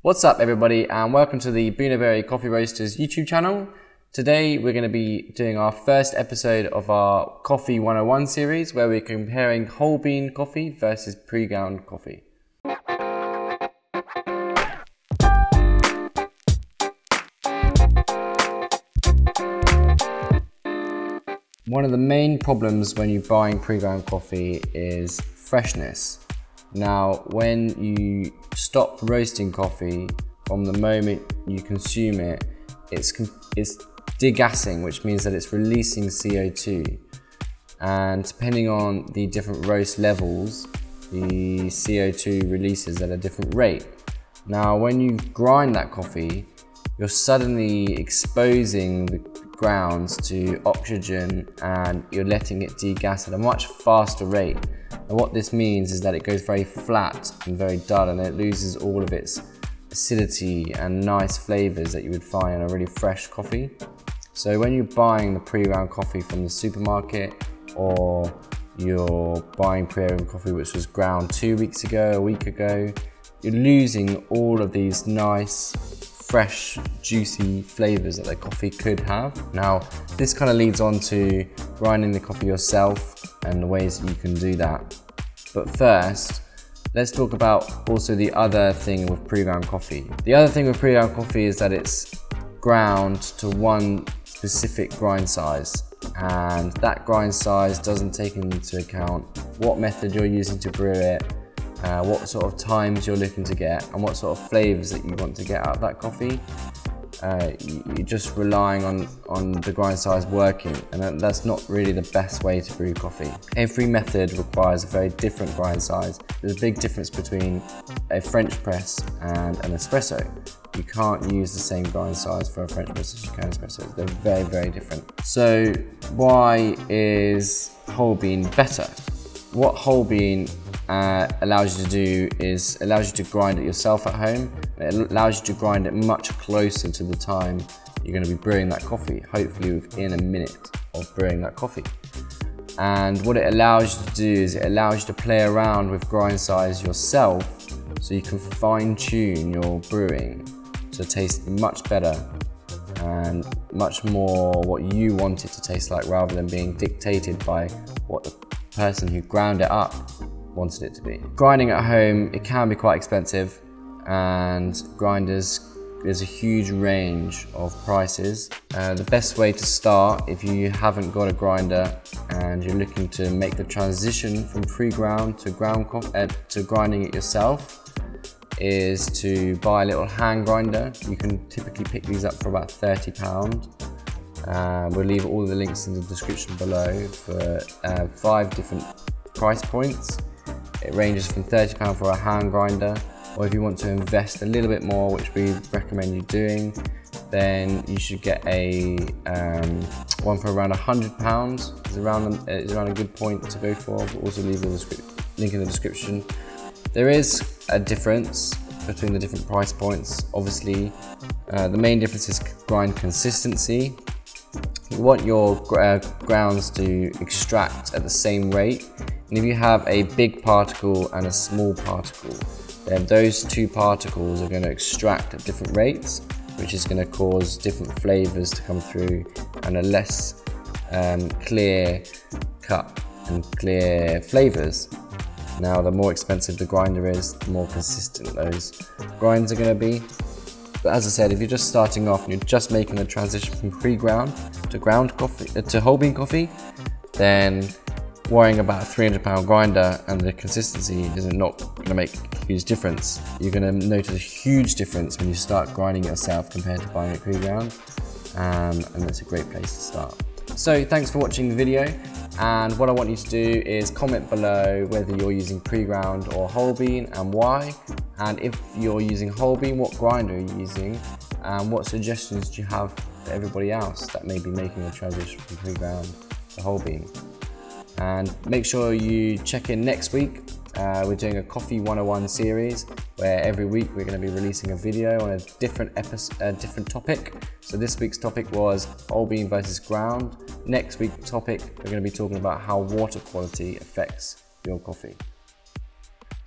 What's up everybody, and welcome to the Bunaberry Coffee Roasters YouTube channel. Today we're going to be doing our first episode of our Coffee 101 series where we're comparing whole bean coffee versus pre-ground coffee. One of the main problems when you're buying pre-ground coffee is freshness. Now, when you stop roasting coffee, from the moment you consume it, it's degassing, which means that it's releasing CO2. And depending on the different roast levels, the CO2 releases at a different rate. Now, when you grind that coffee, you're suddenly exposing the grounds to oxygen and you're letting it degas at a much faster rate. And what this means is that it goes very flat and very dull, and it loses all of its acidity and nice flavors that you would find in a really fresh coffee. So when you're buying the pre-ground coffee from the supermarket, or you're buying pre-ground coffee which was ground 2 weeks ago, a week ago, you're losing all of these nice, fresh, juicy flavors that the coffee could have. Now, this kind of leads on to grinding the coffee yourself and the ways that you can do that. But first, let's talk about also the other thing with pre-ground coffee. The other thing with pre-ground coffee is that it's ground to one specific grind size, and that grind size doesn't take into account what method you're using to brew it, what sort of times you're looking to get, and what sort of flavors that you want to get out of that coffee. You're just relying on the grind size working, and that's not really the best way to brew coffee. Every method requires a very different grind size. There's a big difference between a French press and an espresso. You can't use the same grind size for a French press as you can espresso. They're very, very different. So why is whole bean better? What whole bean allows you to do is allows you to grind it yourself at home. It allows you to grind it much closer to the time you're going to be brewing that coffee, hopefully within a minute of brewing that coffee. And what it allows you to do is it allows you to play around with grind size yourself, so you can fine tune your brewing to taste much better and much more what you want it to taste like, rather than being dictated by what the person who ground it up wanted it to be. Grinding at home, it can be quite expensive, and grinders, there's a huge range of prices. The best way to start, if you haven't got a grinder and you're looking to make the transition from pre-ground to ground coffee to grinding it yourself, is to buy a little hand grinder. You can typically pick these up for about £30. We'll leave all the links in the description below for 5 different price points. It ranges from £30 for a hand grinder, or if you want to invest a little bit more, which we recommend you doing, then you should get a one for around £100. It's around a good point to go for. We'll also leave the link in the description. There is a difference between the different price points. Obviously, the main difference is grind consistency. You want your grounds to extract at the same rate, and if you have a big particle and a small particle, then those two particles are going to extract at different rates, which is going to cause different flavors to come through and a less clear cup and clear flavors. Now, the more expensive the grinder is, the more consistent those grinds are going to be. But as I said, if you're just starting off and you're just making the transition from pre-ground to ground coffee to whole bean coffee, then worrying about a £300 grinder and the consistency is not going to make a huge difference. You're going to notice a huge difference when you start grinding it yourself compared to buying it pre-ground, and that's a great place to start. So thanks for watching the video, and what I want you to do is comment below whether you're using pre-ground or whole bean and why, and if you're using whole bean, what grinder are you using, and what suggestions do you have for everybody else that may be making a transition from pre-ground to whole bean. And make sure you check in next week. We're doing a Coffee 101 series where every week we're going to be releasing a video on a different topic. So this week's topic was whole bean versus ground. Next week's topic, we're going to be talking about how water quality affects your coffee.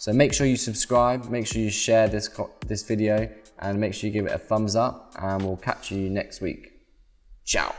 So make sure you subscribe, make sure you share this video, and make sure you give it a thumbs up, and we'll catch you next week. Ciao.